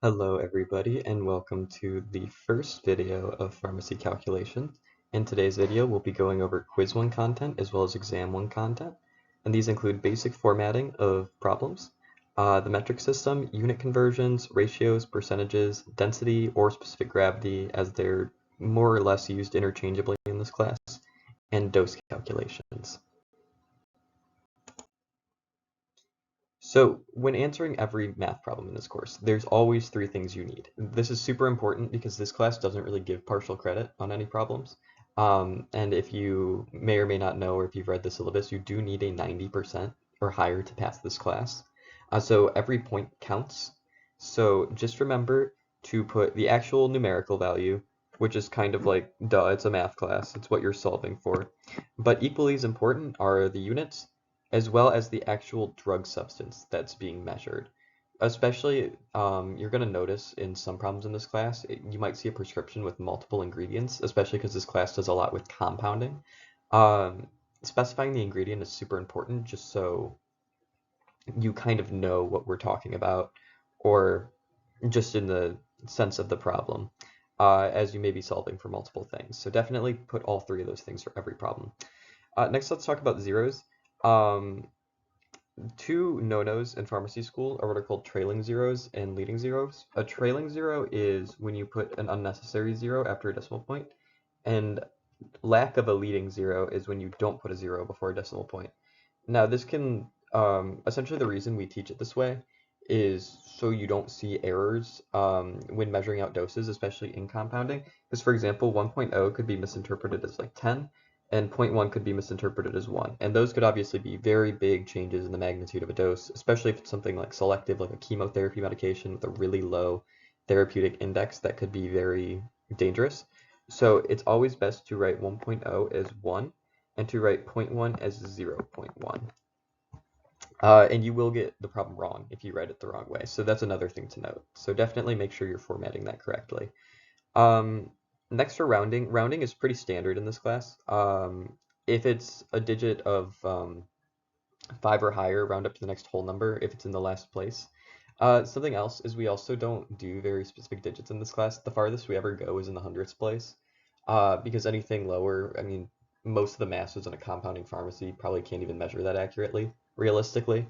Hello everybody and welcome to the first video of Pharmacy Calculation. In today's video we'll be going over Quiz 1 content as well as Exam 1 content, and these include basic formatting of problems, the metric system, unit conversions, ratios, percentages, density or specific gravity as they're more or less used interchangeably in this class, and dose calculations. So when answering every math problem in this course, there's always three things you need. This is super important because this class doesn't really give partial credit on any problems. And if you may or may not know, or if you've read the syllabus, you do need a 90% or higher to pass this class. So every point counts. So just remember to put the actual numerical value, which is kind of like, duh, it's a math class. It's what you're solving for. But equally as important are the units, as well as the actual drug substance that's being measured. Especially, you're going to notice in some problems in this class, you might see a prescription with multiple ingredients, especially because this class does a lot with compounding. Um, Specifying the ingredient is super important just so you kind of know what we're talking about, or just in the sense of the problem, as you may be solving for multiple things. So definitely put all three of those things for every problem. Next, let's talk about zeros. Um, Two no-nos in pharmacy school are what are called trailing zeros and leading zeros. A trailing zero is when you put an unnecessary zero after a decimal point, and lack of a leading zero is when you don't put a zero before a decimal point. Now, this can, essentially the reason we teach it this way is so you don't see errors when measuring out doses, especially in compounding. Because, for example, 1.0 could be misinterpreted as like 10, and 0.1 could be misinterpreted as 1. And those could obviously be very big changes in the magnitude of a dose, especially if it's something like selective, like a chemotherapy medication with a really low therapeutic index that could be very dangerous. So it's always best to write 1.0 as 1 and to write 0.1 as 0.1. And you will get the problem wrong if you write it the wrong way. So that's another thing to note. So definitely make sure you're formatting that correctly. Um, Next for rounding. Rounding is pretty standard in this class. If it's a digit of 5 or higher, round up to the next whole number if it's in the last place. Something else is we also don't do very specific digits in this class. The farthest we ever go is in the hundredths place, because anything lower, I mean, most of the masters in a compounding pharmacy probably can't even measure that accurately, realistically.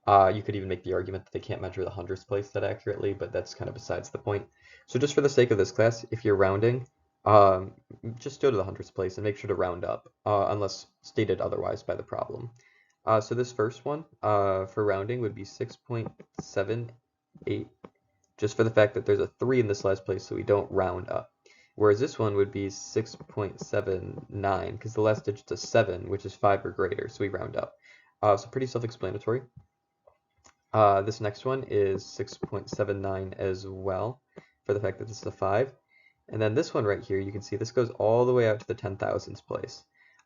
You could even make the argument that they can't measure the hundredths place that accurately, but that's kind of besides the point. So just for the sake of this class, if you're rounding, um, just go to the hundredths place and make sure to round up, unless stated otherwise by the problem. So this first one for rounding would be 6.78, just for the fact that there's a 3 in this last place, so we don't round up. Whereas this one would be 6.79, because the last digit's a 7, which is 5 or greater, so we round up. So pretty self-explanatory. This next one is 6.79 as well, for the fact that this is a 5. And then this one right here, you can see this goes all the way out to the 10,000ths place.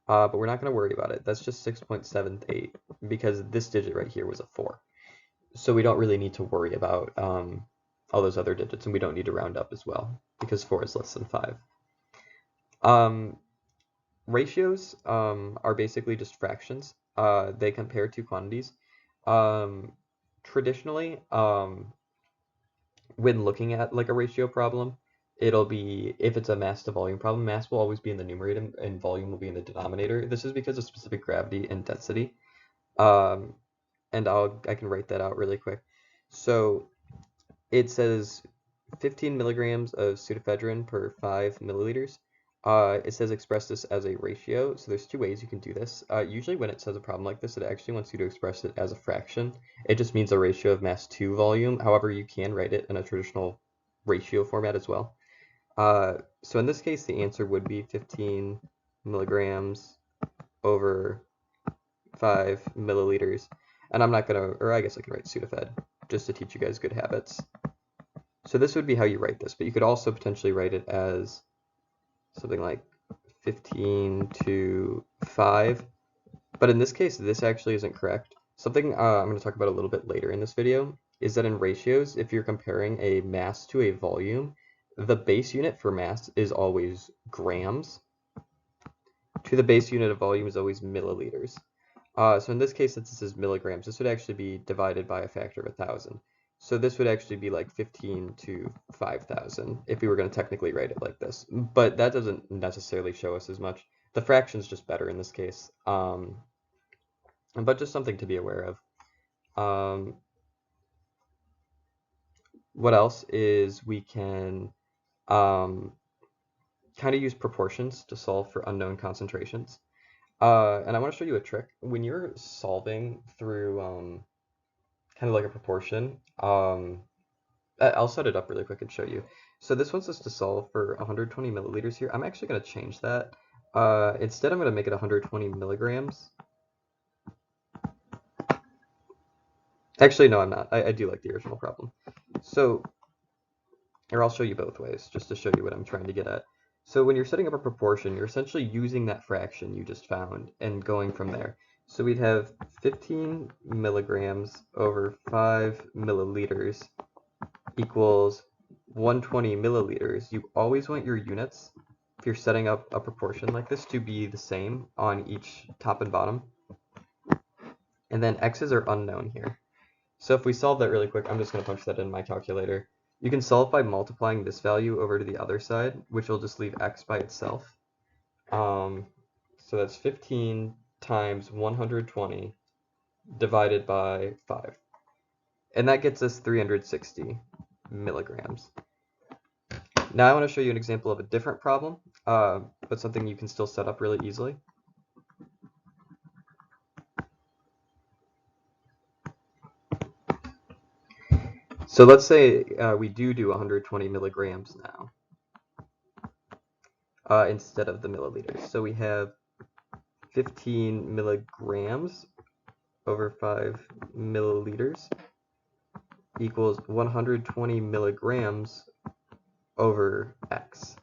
But we're not going to worry about it. That's just 6.78 because this digit right here was a 4. So we don't really need to worry about all those other digits, and we don't need to round up as well because 4 is less than 5. Ratios are basically just fractions. They compare two quantities. Traditionally, when looking at like a ratio problem, it'll be, if it's a mass to volume problem, mass will always be in the numerator and volume will be in the denominator. This is because of specific gravity and density. Um, and I can write that out really quick. So it says 15 milligrams of pseudoephedrine per 5 milliliters. It says express this as a ratio. So there's two ways you can do this. Usually when it says a problem like this, it actually wants you to express it as a fraction. It just means a ratio of mass to volume. However, you can write it in a traditional ratio format as well. So in this case, the answer would be 15 milligrams over 5 milliliters. And I'm not going to, or I guess I can write Sudafed just to teach you guys good habits. So this would be how you write this, but you could also potentially write it as something like 15 to 5. But in this case, this actually isn't correct. Something I'm going to talk about a little bit later in this video is that in ratios, if you're comparing a mass to a volume, the base unit for mass is always grams to the base unit of volume is always milliliters. So in this case, since this is milligrams, this would actually be divided by a factor of 1,000. So this would actually be like 15 to 5,000 if we were going to technically write it like this. But that doesn't necessarily show us as much. The fraction's just better in this case. But just something to be aware of. What else is we can kind of use proportions to solve for unknown concentrations. And I want to show you a trick. When you're solving through kind of like a proportion, I'll set it up really quick and show you. So this wants us to solve for 120 milliliters here. I'm actually going to change that. Instead, I'm going to make it 120 milligrams. Actually, no, I'm not. I do like the original problem. So, or I'll show you both ways, just to show you what I'm trying to get at. So when you're setting up a proportion, you're essentially using that fraction you just found and going from there. So we'd have 15 milligrams over 5 milliliters equals 120 milliliters. You always want your units, if you're setting up a proportion like this, to be the same on each top and bottom. And then x's are unknown here. So if we solve that really quick, I'm just going to punch that in my calculator. You can solve by multiplying this value over to the other side, which will just leave x by itself. So that's 15 times 120 divided by 5. And that gets us 360 milligrams. Now I want to show you an example of a different problem, but something you can still set up really easily. So let's say we do 120 milligrams now instead of the milliliters. So we have 15 milligrams over 5 milliliters equals 120 milligrams over x.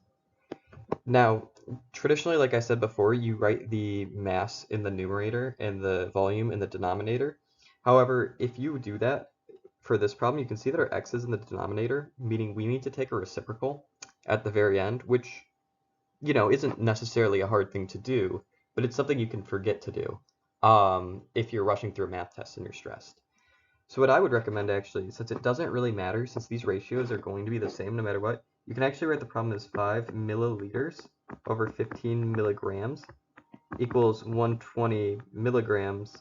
Now, traditionally, like I said before, you write the mass in the numerator and the volume in the denominator. However, if you do that for this problem, you can see that our x is in the denominator, meaning we need to take a reciprocal at the very end, which, you know, isn't necessarily a hard thing to do, but it's something you can forget to do if you're rushing through a math test and you're stressed. So what I would recommend actually, since it doesn't really matter, since these ratios are going to be the same no matter what, you can actually write the problem as 5 milliliters over 15 milligrams equals 120 milligrams,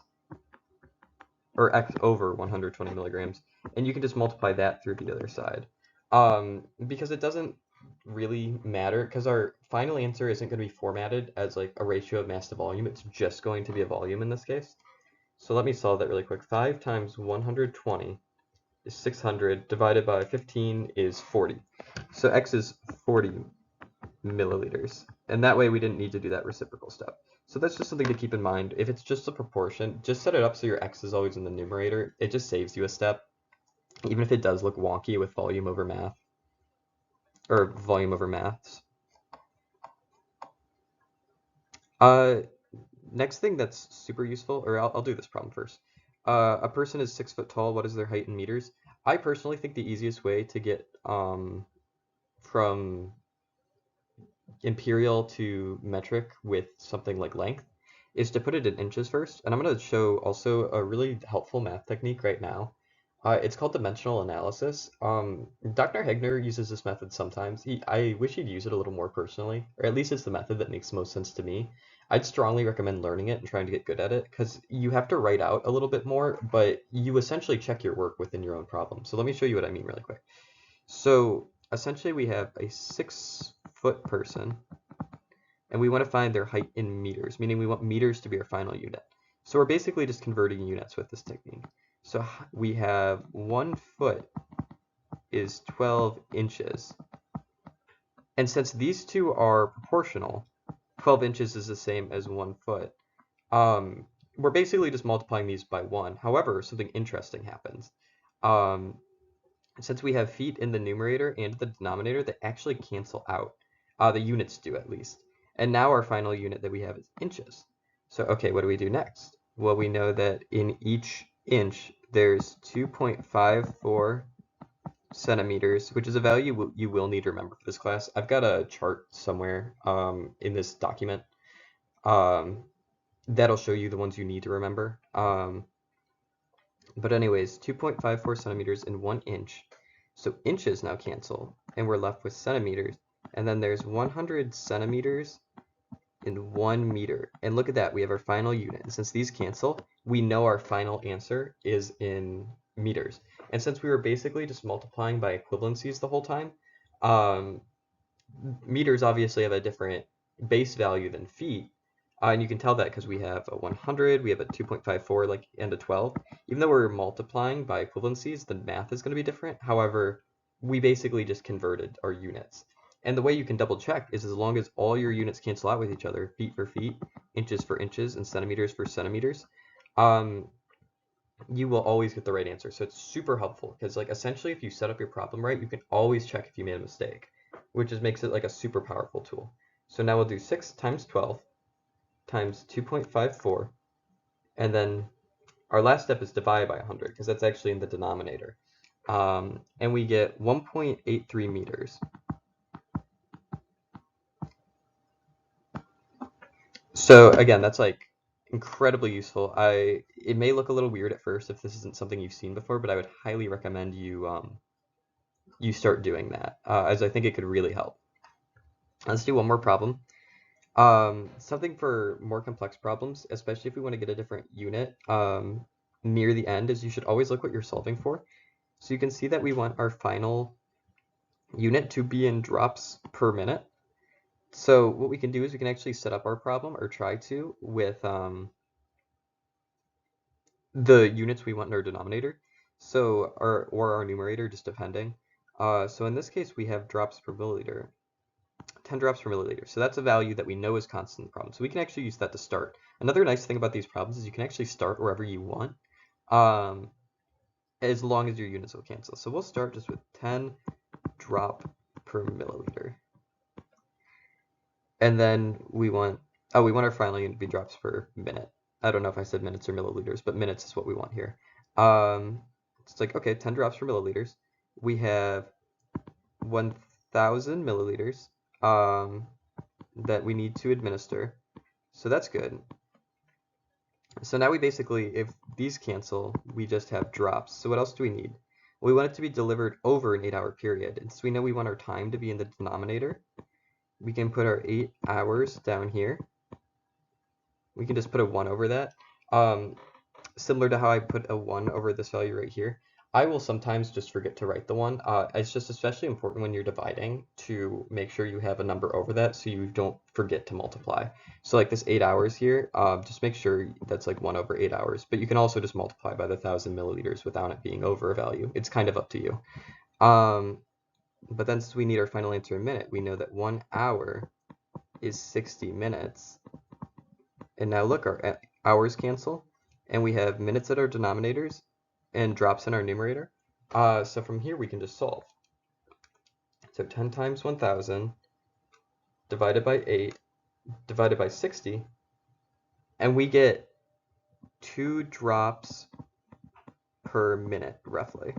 or x over 120 milligrams, and you can just multiply that through the other side. Because it doesn't really matter, because our final answer isn't going to be formatted as like a ratio of mass to volume, it's just going to be a volume in this case. So let me solve that really quick. 5 times 120 is 600, divided by 15 is 40. So x is 40 milliliters. And that way we didn't need to do that reciprocal step. So that's just something to keep in mind. If it's just a proportion, just set it up so your x is always in the numerator. It just saves you a step, even if it does look wonky with volume over math, or volume over maths. Next thing that's super useful, or I'll do this problem first. A person is 6 foot tall. What is their height in meters? I personally think the easiest way to get from imperial to metric with something like length is to put it in inches first. And I'm going to show also a really helpful math technique right now. It's called dimensional analysis. Dr. Hegner uses this method sometimes. I wish he'd use it a little more personally, or at least it's the method that makes most sense to me. I'd strongly recommend learning it and trying to get good at it because you have to write out a little bit more, but you essentially check your work within your own problem. So let me show you what I mean really quick. So essentially we have a 6-foot person and we want to find their height in meters, meaning we want meters to be our final unit. So we're basically just converting units with this technique. So we have 1 foot is 12 inches. And since these two are proportional, 12 inches is the same as 1 foot. We're basically just multiplying these by 1. However, something interesting happens. Since we have feet in the numerator and the denominator, they actually cancel out. The units do at least. And now our final unit that we have is inches. So, okay, what do we do next? Well, we know that in each inch, there's 2.54 centimeters, which is a value you will need to remember for this class. I've got a chart somewhere in this document that'll show you the ones you need to remember. But anyways, 2.54 centimeters in 1 inch. So inches now cancel, and we're left with centimeters. And then there's 100 centimeters in 1 meter. And look at that, we have our final unit. And since these cancel, we know our final answer is in meters. And since we were basically just multiplying by equivalencies the whole time, um, meters obviously have a different base value than feet. And you can tell that because we have a 100, we have a 2.54, like, and a 12. Even though we're multiplying by equivalencies, the math is going to be different. However, we basically just converted our units. And the way you can double check is as long as all your units cancel out with each other, feet for feet, inches for inches, and centimeters for centimeters, you will always get the right answer. So it's super helpful because, like, essentially if you set up your problem right, you can always check if you made a mistake, which just makes it like a super powerful tool. So now we'll do 6 times 12 times 2.54, and then our last step is divide by 100 because that's actually in the denominator. And we get 1.83 meters. So again, that's like incredibly useful. It may look a little weird at first if this isn't something you've seen before, but I would highly recommend you start doing that, as I think it could really help. Let's do one more problem. Something for more complex problems, especially if we want to get a different unit near the end, is you should always look what you're solving for. So you can see that we want our final unit to be in drops per minute. So what we can do is we can actually set up our problem, or try to, with the units we want in our denominator, so or our numerator, just depending. So in this case, we have drops per milliliter, 10 drops per milliliter. So that's a value that we know is constant in the problem. So we can actually use that to start. Another nice thing about these problems is you can actually start wherever you want, as long as your units will cancel. So we'll start just with 10 drop per milliliter. And then we want our final unit to be drops per minute. I don't know if I said minutes or milliliters, but minutes is what we want here. It's like, okay, 10 drops per milliliters. We have 1,000 milliliters that we need to administer. So that's good. So now we basically, if these cancel, we just have drops. So what else do we need? Well, we want it to be delivered over an 8-hour period. And so we know we want our time to be in the denominator. We can put our 8 hours down here. We can just put a 1 over that. Similar to how I put a 1 over this value right here. I will sometimes just forget to write the 1. It's just especially important when you're dividing to make sure you have a number over that so you don't forget to multiply. So like this 8 hours here, just make sure that's like 1 over 8 hours. But you can also just multiply by the 1,000 milliliters without it being over a value. It's kind of up to you. But then since we need our final answer in minute, we know that 1 hour is 60 minutes. And now look, our hours cancel, and we have minutes at our denominators and drops in our numerator. So from here we can just solve. So 10 times 1,000 divided by 8 divided by 60, and we get 2 drops per minute, roughly.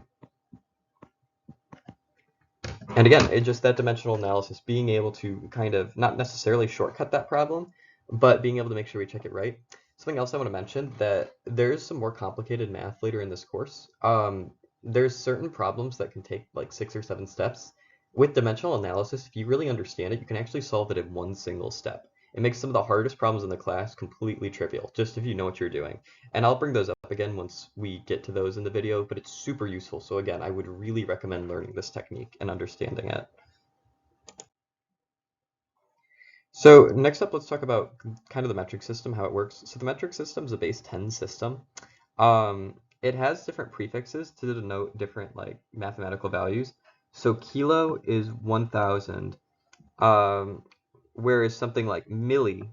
And again, it's just that dimensional analysis, being able to kind of not necessarily shortcut that problem, but being able to make sure we check it right. Something else I want to mention, that there's some more complicated math later in this course. There's certain problems that can take like 6 or 7 steps. With dimensional analysis, if you really understand it, you can actually solve it in one single step. It makes some of the hardest problems in the class completely trivial, just if you know what you're doing. And I'll bring those up again once we get to those in the video, but it's super useful. So again, I would really recommend learning this technique and understanding it. So next up, let's talk about kind of the metric system, how it works. So the metric system is a base 10 system. It has different prefixes to denote different like mathematical values. So kilo is 1,000, whereas something like milli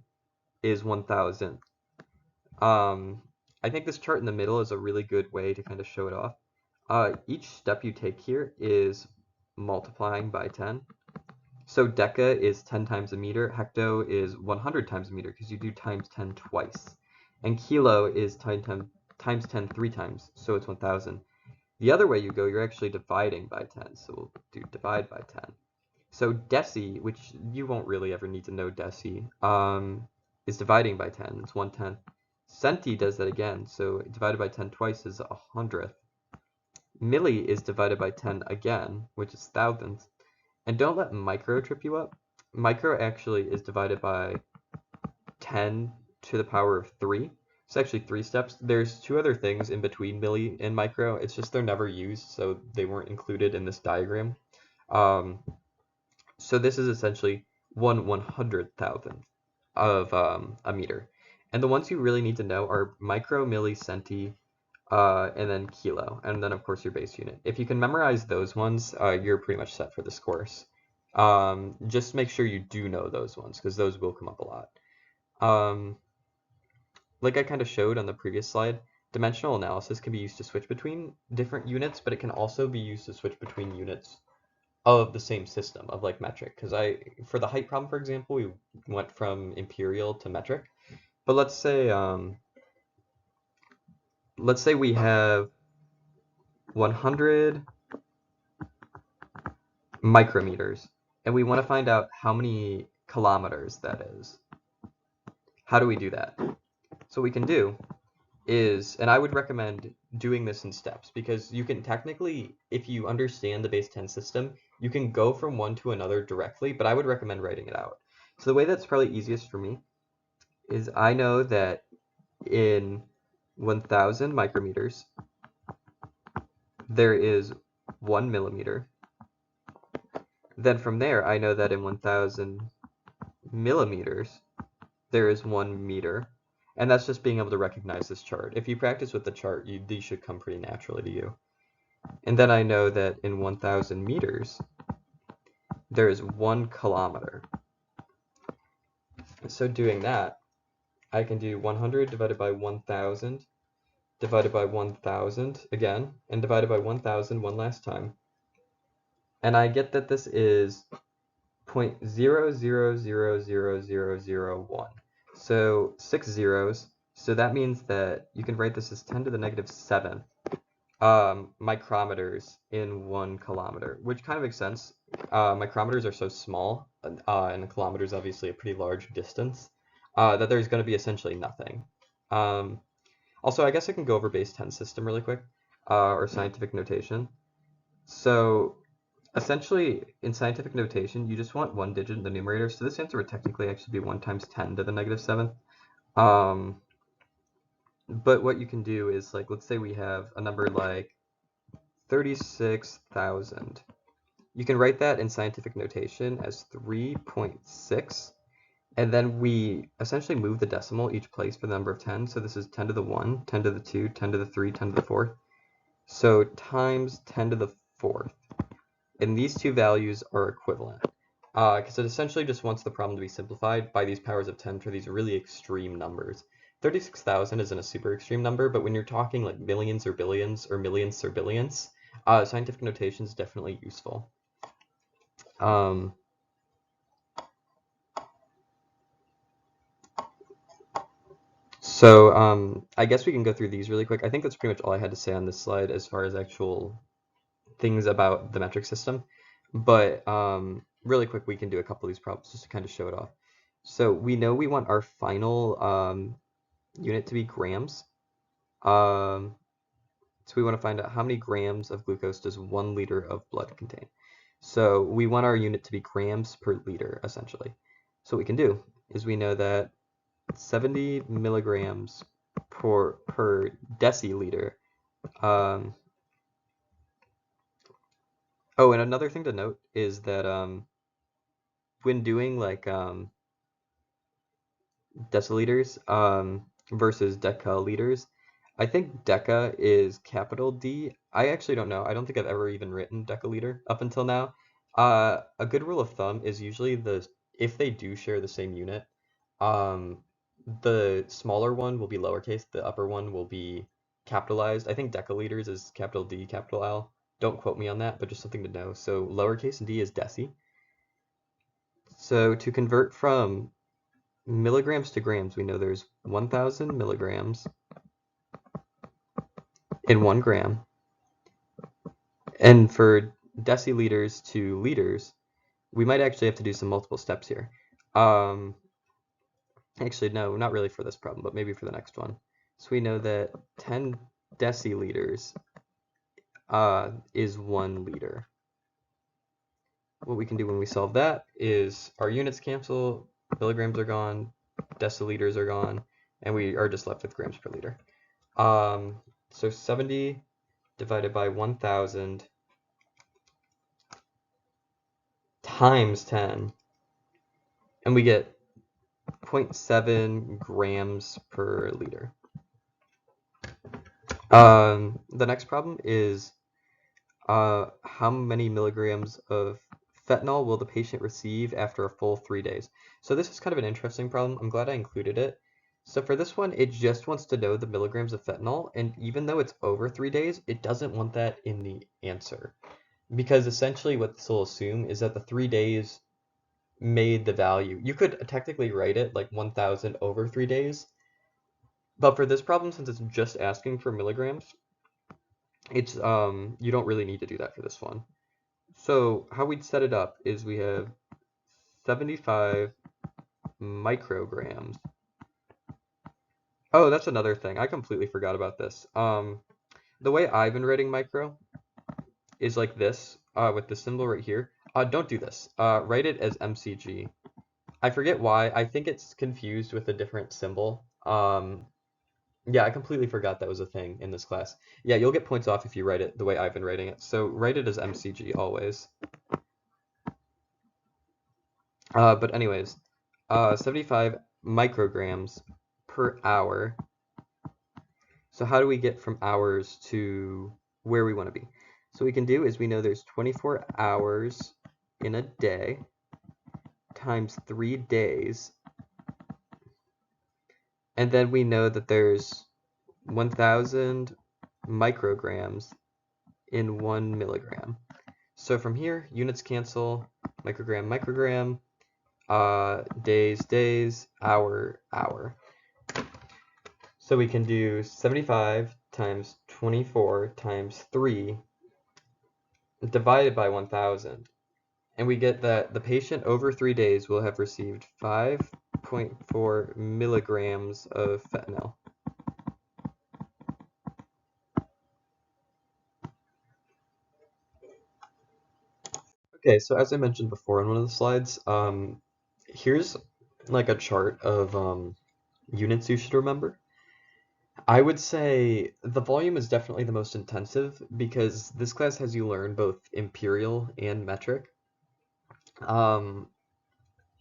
is 1,000. I think this chart in the middle is a really good way to kind of show it off. Each step you take here is multiplying by 10. So deca is 10 times a meter, hecto is 100 times a meter because you do times 10 twice. And kilo is times 10 3 times, so it's 1,000. The other way you go, you're actually dividing by 10, so we'll do divide by 10. So deci, which you won't really ever need to know deci, is dividing by 10, it's 1/10. Centi does that again, so divided by 10 twice is 100th. Milli is divided by 10 again, which is thousandths. And don't let micro trip you up. Micro actually is divided by 10 to the power of 3. It's actually 3 steps. There's 2 other things in between milli and micro. It's just they're never used, so they weren't included in this diagram. So this is essentially 1/100,000th of a meter. And the ones you really need to know are micro, milli, centi, and then kilo, and then of course your base unit. If you can memorize those ones, you're pretty much set for this course. Just make sure you do know those ones, because those will come up a lot. Like I kind of showed on the previous slide, dimensional analysis can be used to switch between different units, but it can also be used to switch between units of the same system, of like metric. Because for the height problem, for example, we went from imperial to metric. But let's say we have 100 micrometers, and we want to find out how many kilometers that is. How do we do that? So what we can do is, and I would recommend doing this in steps, because you can technically, if you understand the base 10 system, you can go from one to another directly, but I would recommend writing it out. So the way that's probably easiest for me is I know that in 1,000 micrometers, there is 1 millimeter. Then from there, I know that in 1,000 millimeters, there is 1 meter. And that's just being able to recognize this chart. If you practice with the chart, these should come pretty naturally to you. And then I know that in 1,000 meters, there is 1 kilometer. So doing that, I can do 100 divided by 1,000 divided by 1,000 again, and divided by 1,000 one last time. And I get that this is 0.000001. So 6 zeros. So that means that you can write this as 10 to the negative 7 micrometers in 1 kilometer, which kind of makes sense. Micrometers are so small, and a kilometer is obviously a pretty large distance, that there's going to be essentially nothing. Also, I guess I can go over base 10 system really quick, or scientific notation. So essentially, in scientific notation, you just want one digit in the numerator. So this answer would technically actually be 1 times 10 to the negative 7th. But what you can do is, like, let's say we have a number like 36,000. You can write that in scientific notation as 3.6. And then we essentially move the decimal each place for the number of 10. So this is 10 to the 1, 10 to the 2, 10 to the 3, 10 to the 4th. So times 10 to the 4th. And these two values are equivalent, because it essentially just wants the problem to be simplified by these powers of 10 for these really extreme numbers. 36,000 isn't a super extreme number, but when you're talking like millions or billions or millions or billions, scientific notation is definitely useful. So I guess we can go through these really quick. I think that's pretty much all I had to say on this slide as far as actual things about the metric system. But really quick, we can do a couple of these problems just to kind of show it off. So we know we want our final unit to be grams. So we want to find out how many grams of glucose does 1 liter of blood contain. So we want our unit to be grams per liter, essentially. So what we can do is we know that 70 milligrams per deciliter. Oh, and another thing to note is that when doing like deciliters versus decaliters, I think deca is capital D. I actually don't know. I don't think I've ever even written deciliter up until now. A good rule of thumb is usually if they do share the same unit, the smaller one will be lowercase, the upper one will be capitalized. I think deciliters is capital D, capital L. Don't quote me on that, but just something to know. So lowercase d is deci. So to convert from milligrams to grams, we know there's 1,000 milligrams in 1 gram. And for deciliters to liters, we might actually have to do some multiple steps here. Actually, no, not really for this problem, but maybe for the next one. So we know that 10 deciliters is 1 liter. What we can do when we solve that is our units cancel, milligrams are gone, deciliters are gone, and we are just left with grams per liter. So 70 divided by 1,000 times 10, and we get 0.7 grams per liter. The next problem is how many milligrams of fentanyl will the patient receive after a full 3 days? So this is kind of an interesting problem. I'm glad I included it. So for this one, it just wants to know the milligrams of fentanyl, and even though it's over 3 days, it doesn't want that in the answer. Because essentially what this will assume is that the 3 days made the value. You could technically write it like 1,000 over 3 days, but for this problem, since it's just asking for milligrams, it's you don't really need to do that for this one. So how we'd set it up is we have 75 micrograms. Oh, that's another thing. I completely forgot about this. The way I've been writing micro is like this, with the symbol right here. Don't do this. Write it as mcg. I forget why. I think it's confused with a different symbol. Yeah, I completely forgot that was a thing in this class. Yeah, you'll get points off if you write it the way I've been writing it. So write it as mcg always. But anyways, 75 micrograms per hour. So how do we get from hours to where we want to be? So what we can do is we know there's 24 hours in a day times 3 days. And then we know that there's 1,000 micrograms in 1 milligram. So from here, units cancel, microgram, microgram, days, days, hour, hour. So we can do 75 times 24 times 3 divided by 1,000. And we get that the patient over 3 days will have received 5.4 milligrams of fentanyl. Okay, so as I mentioned before on one of the slides, here's like a chart of units you should remember. I would say the volume is definitely the most intensive because this class has you learn both imperial and metric.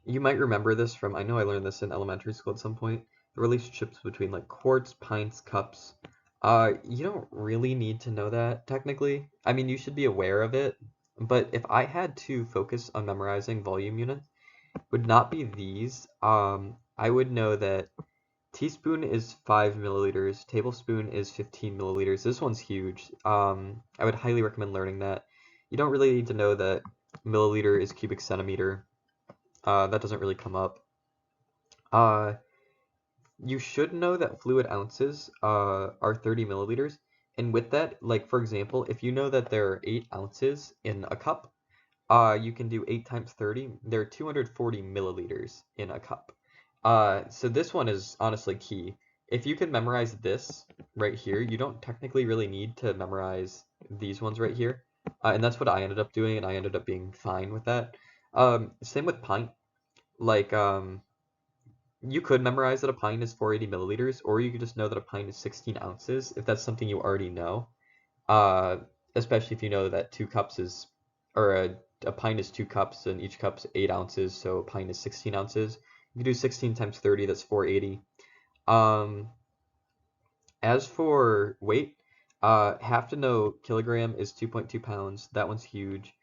You might remember this from, I know I learned this in elementary school at some point, the relationships between like quarts, pints, cups. You don't really need to know that technically. I mean, you should be aware of it, but if I had to focus on memorizing volume units, would not be these. I would know that teaspoon is 5 milliliters, tablespoon is 15 milliliters. This one's huge. I would highly recommend learning that. You don't really need to know that milliliter is cubic centimeter. That doesn't really come up. You should know that fluid ounces are 30 milliliters. And with that, like for example, if you know that there are 8 ounces in a cup, you can do 8 times 30. There are 240 milliliters in a cup. So this one is honestly key. If you can memorize this right here, you don't technically really need to memorize these ones right here. And that's what I ended up doing, and I ended up being fine with that. Same with pint. Like, you could memorize that a pint is 480 milliliters, or you could just know that a pint is 16 ounces, if that's something you already know. Uh, Especially if you know that 2 cups is, or a pint is 2 cups, and each cup's 8 ounces, so a pint is 16 ounces. You can do 16 times 30, that's 480. Um, as for weight, have to know kilogram is 2.2 pounds. That one's huge.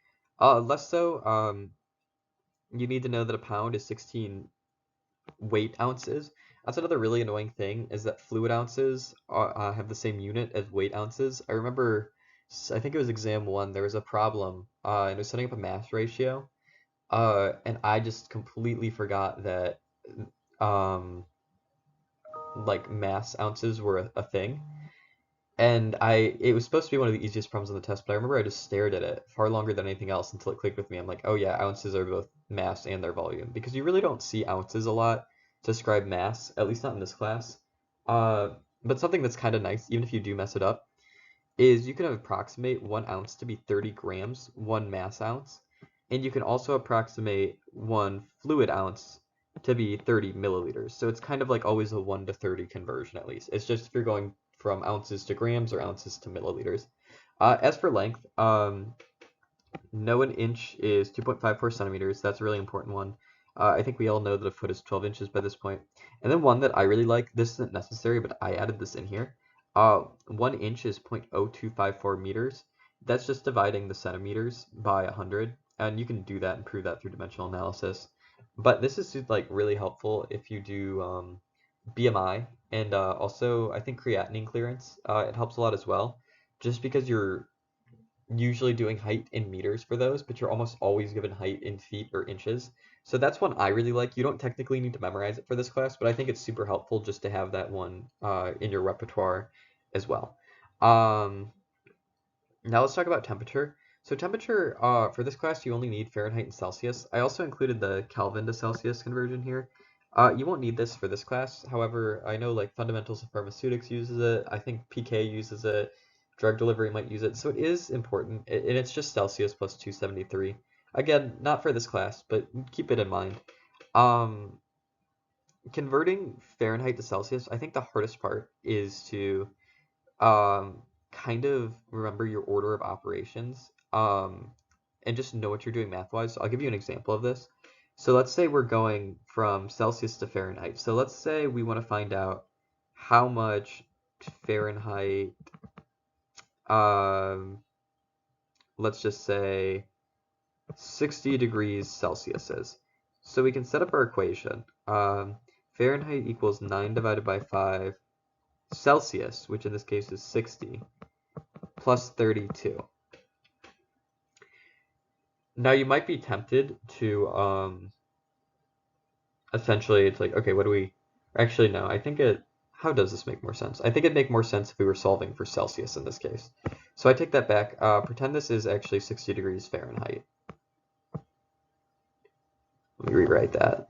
Less so, you need to know that a pound is 16 weight ounces. That's another really annoying thing is that fluid ounces have the same unit as weight ounces. I remember, I think it was exam 1, there was a problem, and it was setting up a mass ratio, and I just completely forgot that um, like mass ounces were a thing. And it was supposed to be one of the easiest problems on the test, but I remember I just stared at it far longer than anything else until it clicked with me. I'm like, oh yeah, ounces are both mass and their volume, because you really don't see ounces a lot. describe mass, at least not in this class. But something that's kind of nice, even if you do mess it up, is you can approximate 1 ounce to be 30 grams, 1 mass ounce, and you can also approximate 1 fluid ounce to be 30 milliliters. So it's kind of like always a 1 to 30 conversion at least. It's just if you're going from ounces to grams or ounces to milliliters. As for length, know an inch is 2.54 centimeters. That's a really important one. I think we all know that a foot is 12 inches by this point. And then one that I really like, this isn't necessary, but I added this in here. 1 inch is 0.0254 meters. That's just dividing the centimeters by 100. And you can do that and prove that through dimensional analysis. But this is like really helpful if you do BMI and also I think creatinine clearance. It helps a lot as well, just because you're usually doing height in meters for those, but you're almost always given height in feet or inches. So that's one I really like. You don't technically need to memorize it for this class, but I think it's super helpful just to have that one in your repertoire as well. Um, Now let's talk about temperature. So temperature for this class, you only need Fahrenheit and Celsius. I also included the Kelvin to Celsius conversion here. You won't need this for this class. However, I know like Fundamentals of Pharmaceutics uses it. I think PK uses it. Drug delivery might use it. So it is important, and it's just Celsius plus 273. Again, not for this class, but keep it in mind. Um, Converting Fahrenheit to Celsius, I think the hardest part is to um, kind of remember your order of operations and just know what you're doing math-wise. So I'll give you an example of this. So let's say we're going from Celsius to Fahrenheit. So let's say we want to find out how much Fahrenheit, um, let's just say 60 degrees Celsius is. So we can set up our equation. Fahrenheit equals 9 divided by 5 Celsius, which in this case is 60, plus 32. Now you might be tempted to essentially it's like, okay, what do we actually no, I think it how does this make more sense? I think it'd make more sense if we were solving for Celsius in this case. So I take that back. Pretend this is actually 60 degrees Fahrenheit. Let me rewrite that.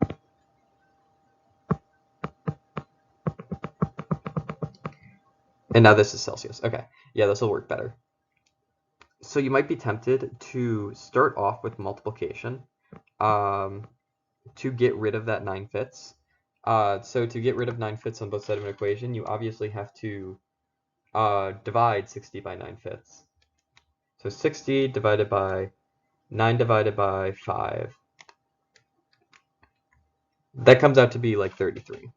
And now this is Celsius. Okay, yeah, this will work better. So you might be tempted to start off with multiplication to get rid of that 9/5. So to get rid of 9/5 on both sides of an equation, you obviously have to divide 60 by 9/5. So 60 divided by 9 divided by 5. That comes out to be like 33.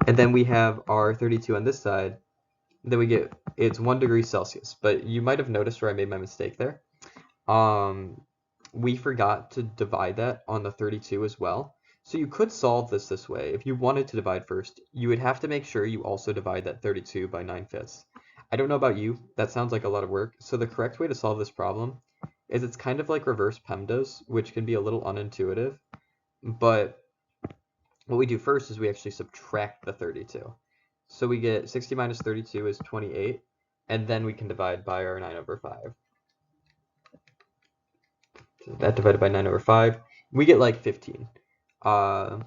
And then we have our 32 on this side. Then we get, it's 1 degree Celsius. But you might have noticed where I made my mistake there. We forgot to divide that on the 32 as well. So you could solve this way. If you wanted to divide first, you would have to make sure you also divide that 32 by 9/5. I don't know about you, that sounds like a lot of work. So the correct way to solve this problem is it's kind of like reverse PEMDAS, which can be a little unintuitive. But what we do first is we actually subtract the 32. So we get 60 minus 32 is 28, and then we can divide by our 9/5. So that divided by 9/5, we get like 15. Yeah,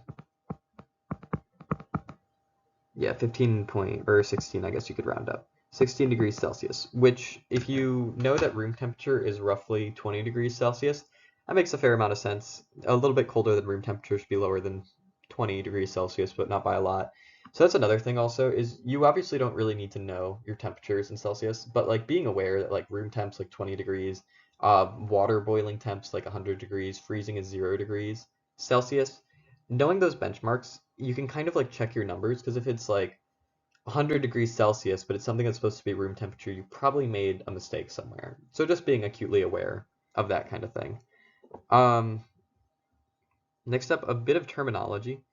15 point, or 16, I guess you could round up. 16 degrees Celsius, which if you know that room temperature is roughly 20 degrees Celsius, that makes a fair amount of sense. A little bit colder than room temperature should be lower than 20 degrees Celsius, but not by a lot. So that's another thing also, is you obviously don't really need to know your temperatures in Celsius, but like being aware that like room temps like 20 degrees, water boiling temps like 100 degrees, freezing is 0 degrees Celsius, knowing those benchmarks, you can kind of like check your numbers, because if it's like 100 degrees Celsius, but it's something that's supposed to be room temperature, you probably made a mistake somewhere. So just being acutely aware of that kind of thing. Next up, a bit of terminology.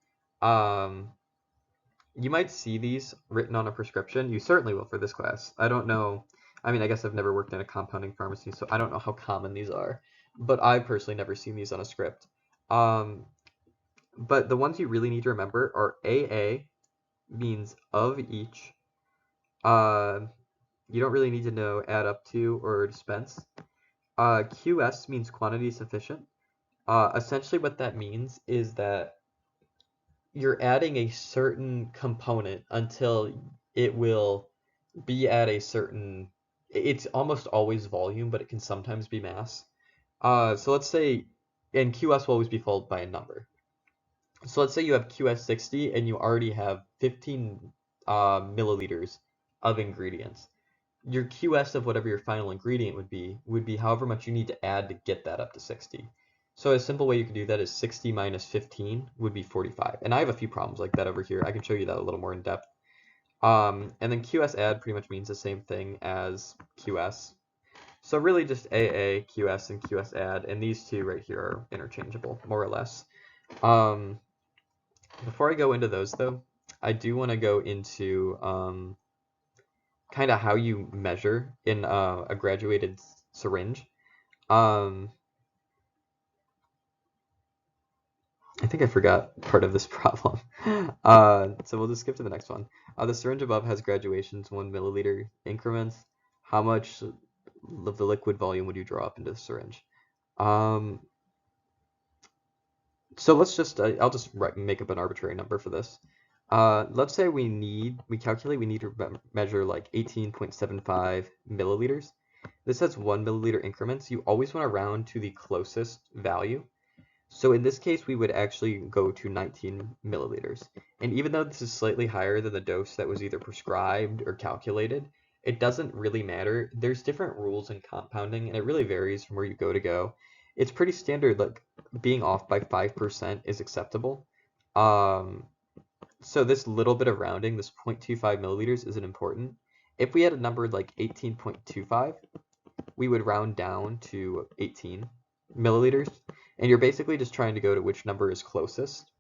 You might see these written on a prescription. You certainly will for this class. I don't know. I mean, I guess I've never worked in a compounding pharmacy, so I don't know how common these are. But I've personally never seen these on a script. But the ones you really need to remember are AA means of each. You don't really need to know add up to or dispense. QS means quantity sufficient. Essentially what that means is that you're adding a certain component until it will be at a certain, it's almost always volume, but it can sometimes be mass. So let's say, and QS will always be followed by a number. So let's say you have QS 60 and you already have 15 milliliters of ingredients. Your QS of whatever your final ingredient would be however much you need to add to get that up to 60. So a simple way you could do that is 60 minus 15 would be 45. And I have a few problems like that over here. I can show you that a little more in depth. And then QS add pretty much means the same thing as QS. So really just AA, QS, and QS add, and these two right here are interchangeable, more or less. Before I go into those though, I do want to go into kind of how you measure in a graduated syringe. I think I forgot part of this problem. So we'll just skip to the next one. The syringe above has graduations, 1 milliliter increments. How much of the liquid volume would you draw up into the syringe? So let's just, I'll just make up an arbitrary number for this. Let's say we calculate we need to measure like 18.75 milliliters. This has 1 milliliter increments. You always want to round to the closest value. So in this case, we would actually go to 19 milliliters. And even though this is slightly higher than the dose that was either prescribed or calculated, it doesn't really matter. There's different rules in compounding, and it really varies from where you go to go. It's pretty standard, like being off by 5% is acceptable. So this little bit of rounding, this 0.25 milliliters, isn't important. If we had a number like 18.25, we would round down to 18 milliliters, and you're basically just trying to go to which number is closest.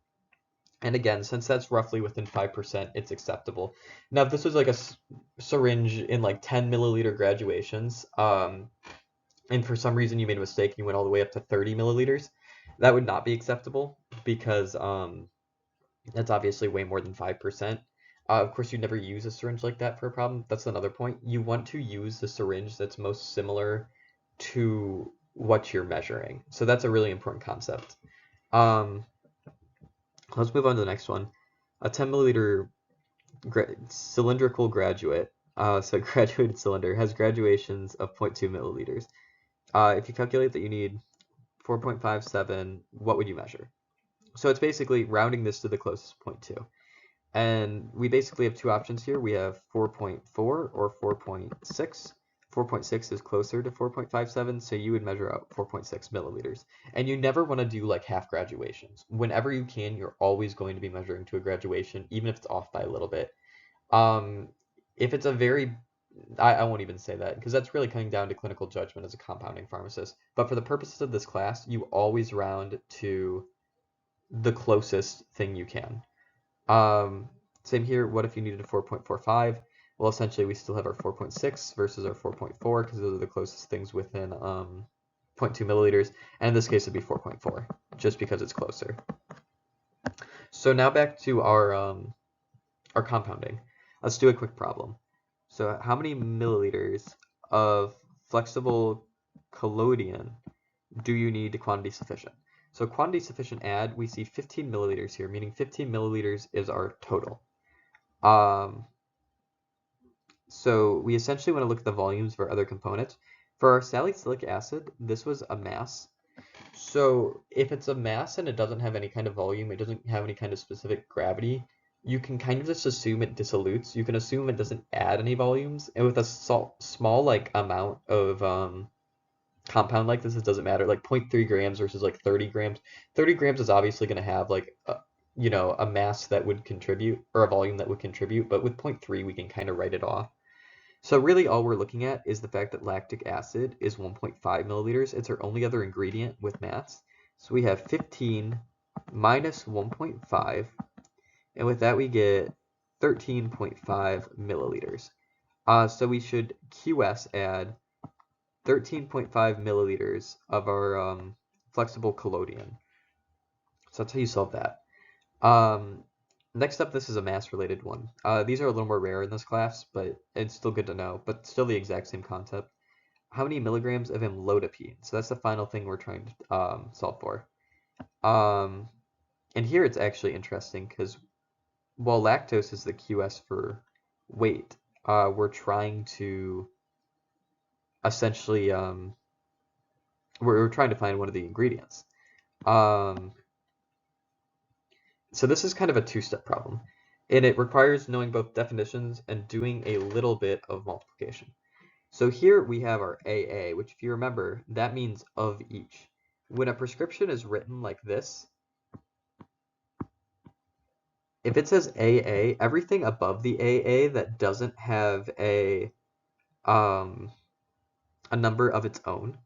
And again, since that's roughly within 5%, it's acceptable. Now, if this was like a syringe in like 10 milliliter graduations, and for some reason you made a mistake and you went all the way up to 30 milliliters, that would not be acceptable because that's obviously way more than 5%. Of course, you'd never use a syringe like that for a problem. That's another point. You want to use the syringe that's most similar to what you're measuring. So that's a really important concept. Let's move on to the next one. A 10 milliliter cylindrical graduate, so graduated cylinder, has graduations of 0.2 milliliters. If you calculate that you need 4.57, what would you measure? So it's basically rounding this to the closest 0.2. And we basically have two options here. We have 4.4 or 4.6. 4.6 is closer to 4.57, so you would measure out 4.6 milliliters. And you never want to do like half graduations. Whenever you can, you're always going to be measuring to a graduation, even if it's off by a little bit. If it's a very, I won't even say that, because that's really coming down to clinical judgment as a compounding pharmacist. But for the purposes of this class, you always round to the closest thing you can. Same here, what if you needed a 4.45? Well, essentially we still have our 4.6 versus our 4.4 because those are the closest things within 0.2 milliliters. And in this case, it'd be 4.4 just because it's closer. So now back to our compounding. Let's do a quick problem. So how many milliliters of flexible collodion do you need to quantity sufficient? So quantity sufficient add, we see 15 milliliters here, meaning 15 milliliters is our total. So we essentially want to look at the volumes for other components. For our salicylic acid, this was a mass. So if it's a mass and it doesn't have any kind of volume, it doesn't have any kind of specific gravity, you can kind of just assume it dissolutes. You can assume it doesn't add any volumes. And with a small like amount of compound like this, it doesn't matter. Like 0.3 grams versus like 30 grams. 30 grams is obviously going to have like a mass that would contribute or a volume that would contribute, but with 0.3 we can kind of write it off. So really all we're looking at is the fact that lactic acid is 1.5 milliliters. It's our only other ingredient with mass. So we have 15 minus 1.5, and with that we get 13.5 milliliters. So we should QS add 13.5 milliliters of our flexible collodion. So that's how you solve that. Next up, this is a mass-related one. These are a little more rare in this class, but it's still good to know, but still the exact same concept. How many milligrams of amlodipine? So that's the final thing we're trying to solve for. And here it's actually interesting because while lactose is the QS for weight, we're trying to essentially we're trying to find one of the ingredients. So this is kind of a two-step problem, and it requires knowing both definitions and doing a little bit of multiplication. So here we have our AA, which if you remember, that means of each. When a prescription is written like this, if it says AA, everything above the AA that doesn't have a number of its own,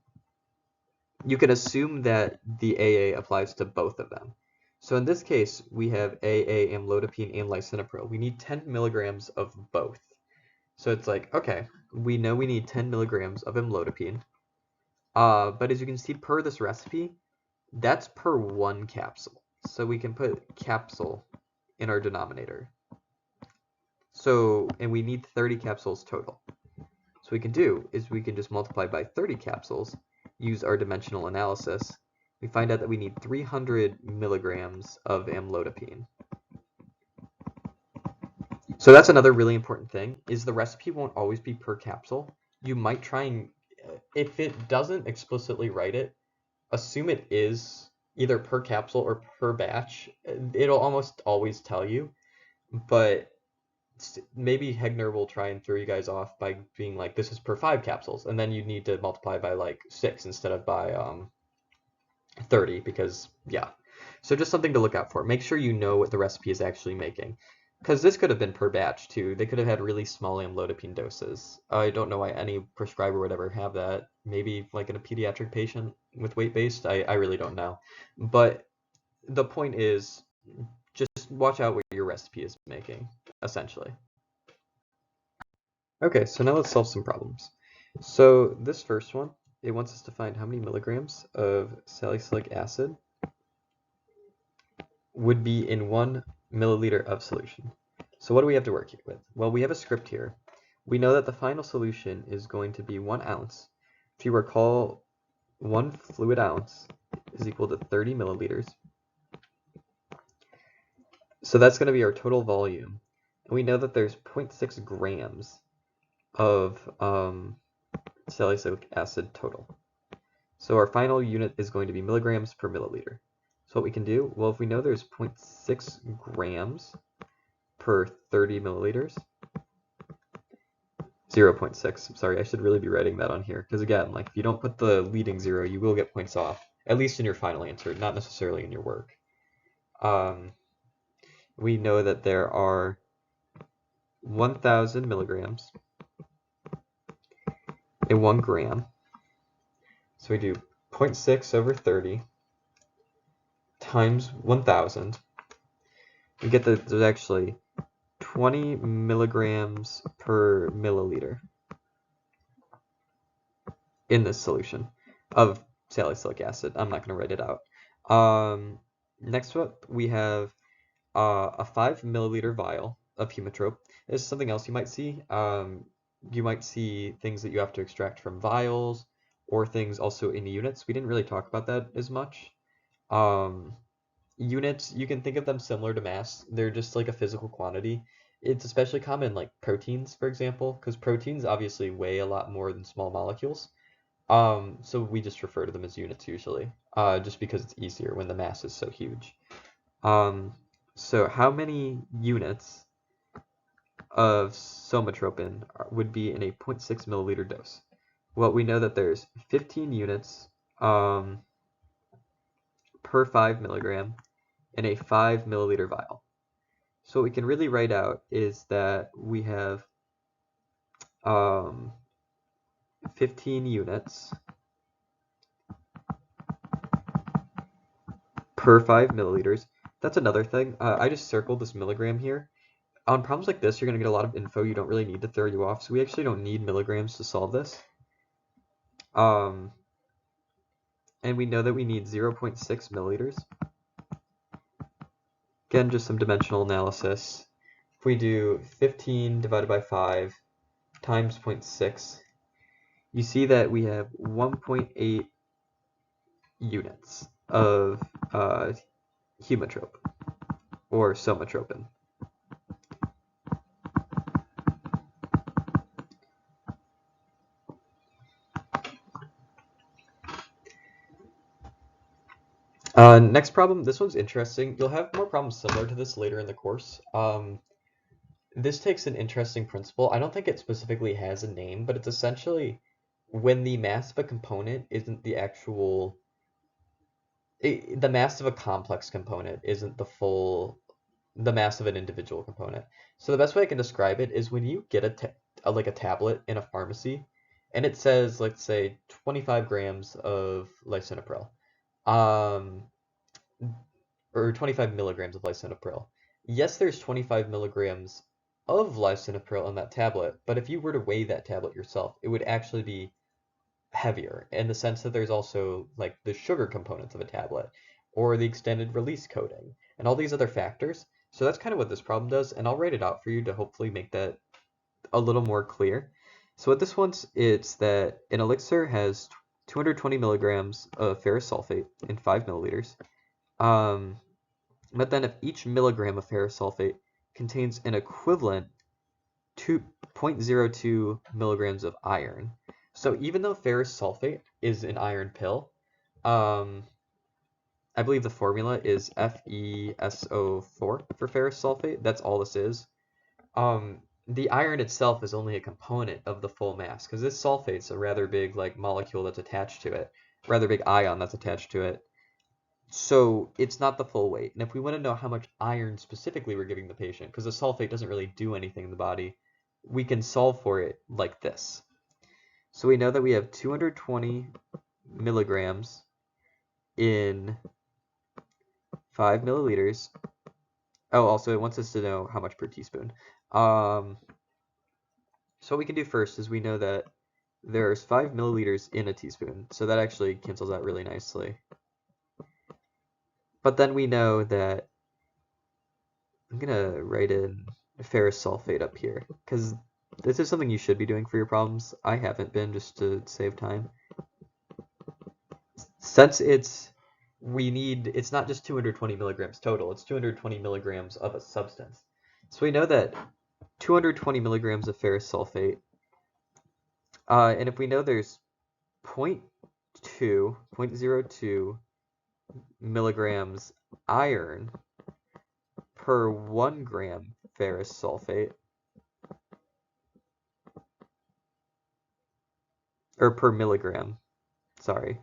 you can assume that the AA applies to both of them. So in this case, we have AA, amlodipine, and lisinopril. We need 10 milligrams of both. So it's like, okay, we know we need 10 milligrams of amlodipine. But as you can see per this recipe, that's per one capsule. So we can put capsule in our denominator. So, and we need 30 capsules total. So what we can do is we can just multiply by 30 capsules, use our dimensional analysis. We find out that we need 300 milligrams of amlodipine. So that's another really important thing, is the recipe won't always be per capsule. You might try and, if it doesn't explicitly write it, assume it is either per capsule or per batch. It'll almost always tell you, but maybe Hegner will try and throw you guys off by being like, this is per 5 capsules, and then you need to multiply by like 6 instead of by 30, because yeah. So just something to look out for. Make sure you know what the recipe is actually making, because this could have been per batch too. They could have had really small amlodipine doses. I don't know why any prescriber would ever have that. Maybe like in a pediatric patient with weight-based, I really don't know. But the point is, just watch out what your recipe is making, essentially. Okay, so now let's solve some problems. So this first one, it wants us to find how many milligrams of salicylic acid would be in 1 milliliter of solution. So what do we have to work with? Well, we have a script here. We know that the final solution is going to be 1 ounce. If you recall, 1 fluid ounce is equal to 30 milliliters. So that's going to be our total volume. And we know that there's 0.6 grams of salicylic acid total. So our final unit is going to be milligrams per milliliter. So what we can do, well, if we know there's 0.6 grams per 30 milliliters, 0.6, sorry, I should really be writing that on here, because again, like if you don't put the leading 0, you will get points off, at least in your final answer, not necessarily in your work. We know that there are 1,000 milligrams in 1 gram. So we do 0.6 over 30 times 1,000. We get that there's actually 20 milligrams per milliliter in this solution of salicylic acid. I'm not going to write it out. Next up, we have a 5 milliliter vial of Humatrope. This is something else you might see. You might see things that you have to extract from vials or things also in units. We didn't really talk about that as much. Units, you can think of them similar to mass. They're just like a physical quantity. It's especially common in like proteins, for example, because proteins obviously weigh a lot more than small molecules. So we just refer to them as units usually, just because it's easier when the mass is so huge. So how many units of somatropin would be in a 0.6 milliliter dose? Well, we know that there's 15 units per 5 milligram in a 5 milliliter vial. So what we can really write out is that we have 15 units per 5 milliliters. That's another thing. I just circled this milligram here. On problems like this, you're going to get a lot of info you don't really need to throw you off, so we actually don't need milligrams to solve this. And we know that we need 0.6 milliliters. Again, just some dimensional analysis. If we do 15 divided by 5 times 0.6, you see that we have 1.8 units. of humotrope or somatropin. Next problem, this one's interesting. You'll have more problems similar to this later in the course. This takes an interesting principle. I don't think it specifically has a name, but it's essentially when the mass of a component isn't the actual, the mass of a complex component isn't the mass of an individual component. So the best way I can describe it is when you get like a tablet in a pharmacy and it says, let's say, 25 grams of lisinopril. Um, or 25 milligrams of lisinopril. Yes, there's 25 milligrams of lisinopril in that tablet, but if you were to weigh that tablet yourself, it would actually be heavier in the sense that there's also like the sugar components of a tablet or the extended release coating and all these other factors. So that's kind of what this problem does, and I'll write it out for you to hopefully make that a little more clear. So what this wants is that an elixir has 220 milligrams of ferrous sulfate in 5 milliliters. But then if each milligram of ferrous sulfate contains an equivalent 2.02 milligrams of iron. So even though ferrous sulfate is an iron pill, I believe the formula is FeSO4 for ferrous sulfate. That's all this is. The iron itself is only a component of the full mass because this sulfate's a rather big like molecule that's attached to it, rather big ion that's attached to it. So it's not the full weight. And if we want to know how much iron specifically we're giving the patient, because the sulfate doesn't really do anything in the body, we can solve for it like this. So we know that we have 220 milligrams in 5 milliliters. Oh, also it wants us to know how much per teaspoon. So what we can do first is we know that there's 5 milliliters in a teaspoon. So that actually cancels out really nicely. But then we know that I'm gonna write in ferrous sulfate up here because this is something you should be doing for your problems. I haven't been, just to save time. Since it's not just 220 milligrams total, it's 220 milligrams of a substance. So we know that 220 milligrams of ferrous sulfate, and if we know there's 0.02 milligrams iron per 1 gram ferrous sulfate, or per milligram, sorry.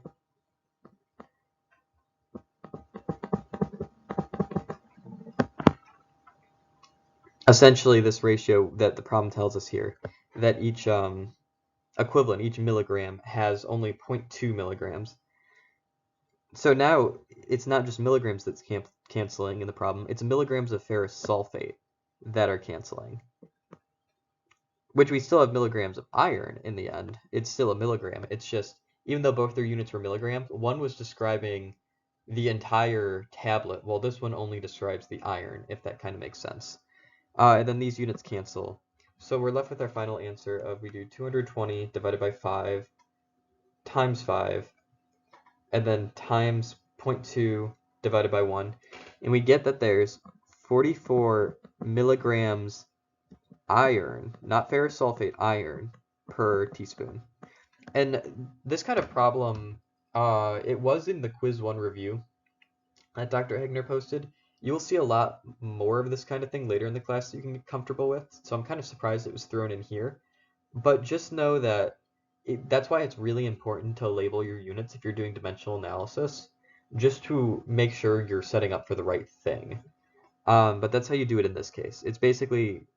Essentially, this ratio that the problem tells us here, that each each milligram has only 0.2 milligrams. So now it's not just milligrams that's canceling in the problem, it's milligrams of ferrous sulfate that are canceling. Which we still have milligrams of iron in the end. It's still a milligram. It's just, even though both their units were milligrams, one was describing the entire tablet, while this one only describes the iron, if that kind of makes sense. And then these units cancel. So we're left with our final answer of we do 220 divided by 5 times 5, and then times 0.2 divided by 1. And we get that there's 44 milligrams iron, not ferrous sulfate, iron per teaspoon. And this kind of problem, it was in the quiz 1 review that Dr. Hegner posted. You'll see a lot more of this kind of thing later in the class that you can get comfortable with. So I'm kind of surprised it was thrown in here. But just know that that's why it's really important to label your units if you're doing dimensional analysis, just to make sure you're setting up for the right thing. But that's how you do it in this case. It's basically,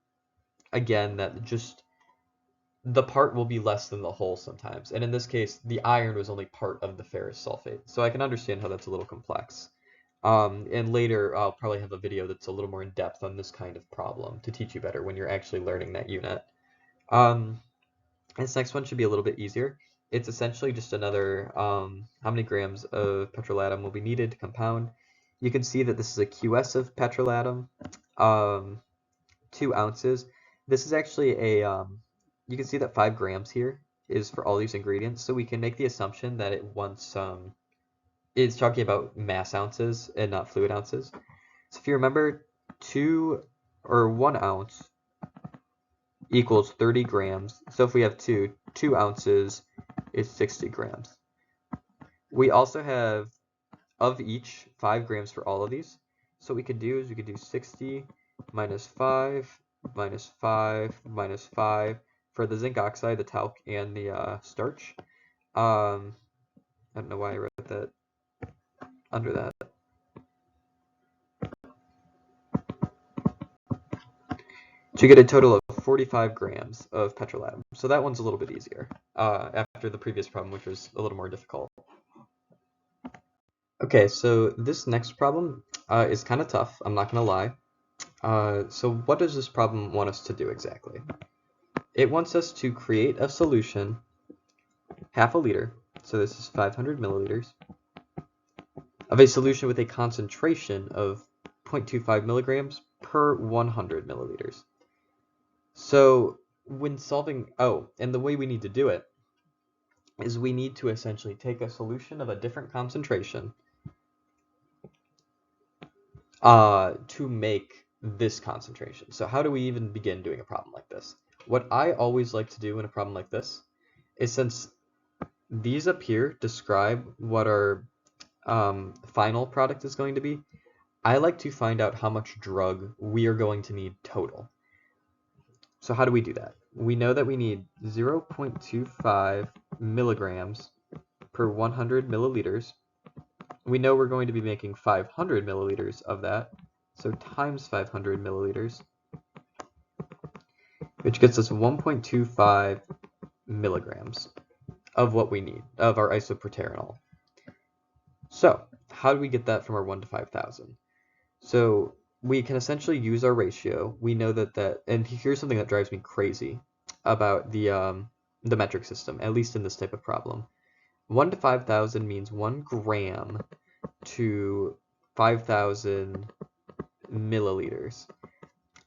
again, that just the part will be less than the whole sometimes. And in this case, the iron was only part of the ferrous sulfate. So I can understand how that's a little complex. And later, I'll probably have a video that's a little more in depth on this kind of problem to teach you better when you're actually learning that unit. This next one should be a little bit easier. It's essentially just another how many grams of petrolatum will be needed to compound. You can see that this is a QS of petrolatum, 2 ounces. This is actually a, you can see that 5 grams here is for all these ingredients, so we can make the assumption that it wants is talking about mass ounces and not fluid ounces. So if you remember, 1 ounce equals 30 grams. So if we have 2 ounces is 60 grams. We also have of each 5 grams for all of these. So what we could do is we could do 60 minus 5 minus 5 minus 5 for the zinc oxide, the talc, and the starch. I don't know why I wrote that under that. To get a total of 45 grams of petrolatum. So that one's a little bit easier after the previous problem, which was a little more difficult. Okay, so this next problem is kind of tough, I'm not going to lie. So what does this problem want us to do exactly? It wants us to create a solution, half a liter, so this is 500 milliliters, of a solution with a concentration of 0.25 milligrams per 100 milliliters. So when solving, and the way we need to do it is we need to essentially take a solution of a different concentration to make this concentration. So how do we even begin doing a problem like this? What I always like to do in a problem like this is, since these up here describe what our final product is going to be, I like to find out how much drug we are going to need total. So how do we do that? We know that we need 0.25 milligrams per 100 milliliters. We know we're going to be making 500 milliliters of that, so times 500 milliliters, which gets us 1.25 milligrams of what we need, of our isoproterenol. So how do we get that from our 1 to 5,000? So we can essentially use our ratio. We know that, and here's something that drives me crazy about the metric system, at least in this type of problem. 1 to 5,000 means 1 gram to 5,000 milliliters.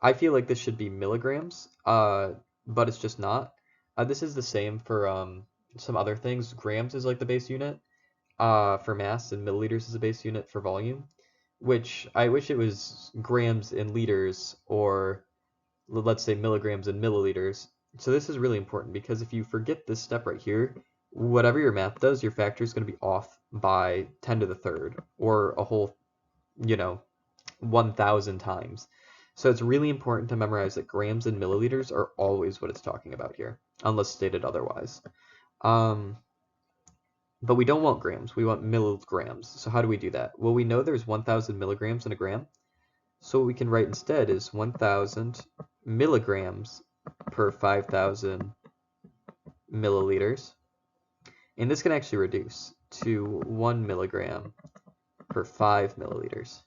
I feel like this should be milligrams, but it's just not. This is the same for some other things. Grams is like the base unit for mass, and milliliters is the base unit for volume, which I wish it was grams in liters, or let's say milligrams in milliliters. So this is really important, because if you forget this step right here, whatever your math does, your factor is going to be off by 10 to the third, or a whole, 1,000 times. So it's really important to memorize that grams and milliliters are always what it's talking about here, unless stated otherwise. But we don't want grams, we want milligrams. So how do we do that? Well, we know there's 1,000 milligrams in a gram. So what we can write instead is 1,000 milligrams per 5,000 milliliters. And this can actually reduce to 1 milligram per 5 milliliters.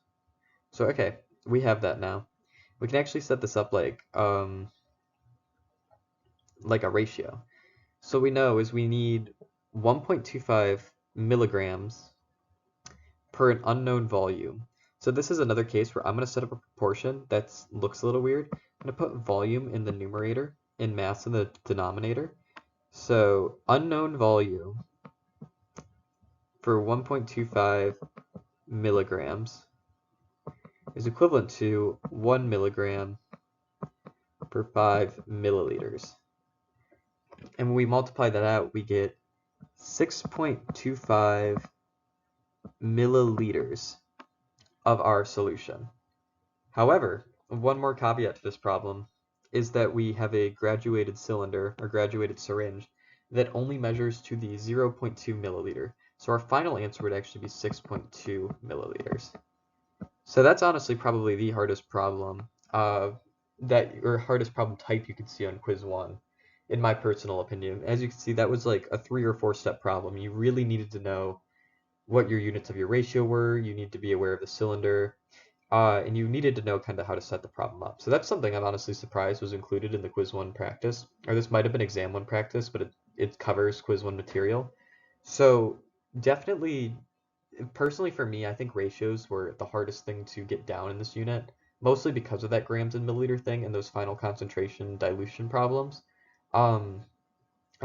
So okay, we have that now. We can actually set this up like a ratio. So we know is we need 1.25 milligrams per an unknown volume. So this is another case where I'm going to set up a proportion that looks a little weird. I'm going to put volume in the numerator and mass in the denominator. So unknown volume for 1.25 milligrams is equivalent to 1 milligram per 5 milliliters. And when we multiply that out, we get 6.25 milliliters of our solution. However, one more caveat to this problem is that we have a graduated cylinder or graduated syringe that only measures to the 0.2 milliliter. So our final answer would actually be 6.2 milliliters. So that's honestly probably the hardest problem hardest problem type you could see on quiz 1, in my personal opinion. As you can see, that was like a 3 or 4 step problem. You really needed to know what your units of your ratio were. You need to be aware of the cylinder, and you needed to know kind of how to set the problem up. So that's something I'm honestly surprised was included in the quiz 1 practice, or this might have been exam 1 practice, but it covers quiz 1 material. So definitely, personally for me, I think ratios were the hardest thing to get down in this unit, mostly because of that grams and milliliter thing and those final concentration dilution problems. And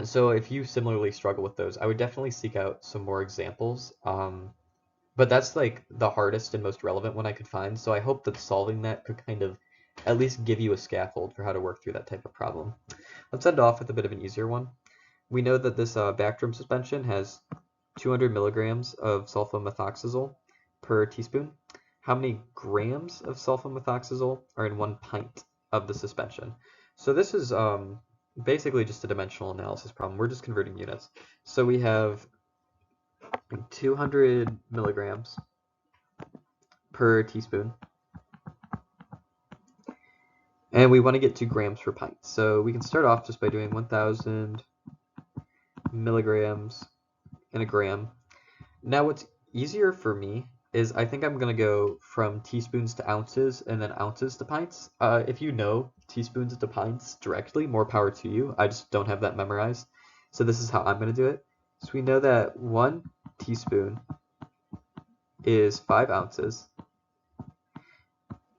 so if you similarly struggle with those, I would definitely seek out some more examples But that's like the hardest and most relevant one I could find, so I hope that solving that could kind of at least give you a scaffold for how to work through that type of problem. Let's end off with a bit of an easier one. We know that this Bactrim suspension has 200 milligrams of sulfamethoxazole per teaspoon. How many grams of sulfamethoxazole are in 1 pint of the suspension? So this is basically just a dimensional analysis problem. We're just converting units. So we have 200 milligrams per teaspoon, and we want to get 2 grams per pint. So we can start off just by doing 1,000 milligrams in a gram. Now what's easier for me is I think I'm going to go from teaspoons to ounces and then ounces to pints. If you know teaspoons to pints directly, more power to you. I just don't have that memorized. So this is how I'm going to do it. So we know that 1 teaspoon is 5 ounces.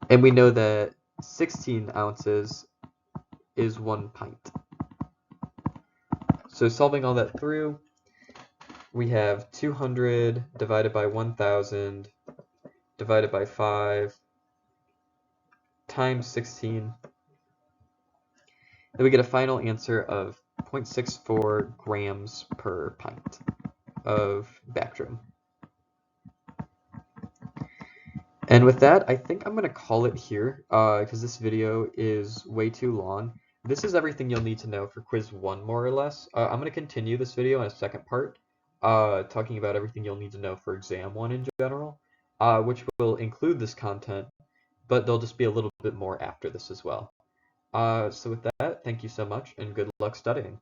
And we know that 16 ounces is 1 pint. So solving all that through, we have 200 divided by 1,000 divided by 5 times 16. Then we get a final answer of 0.64 grams per pint of Bactrim. And with that, I think I'm going to call it here because this video is way too long. This is everything you'll need to know for quiz 1, more or less. I'm going to continue this video in a second part, talking about everything you'll need to know for exam 1 in general, which will include this content, but there'll just be a little bit more after this as well. So with that, thank you so much and good luck studying.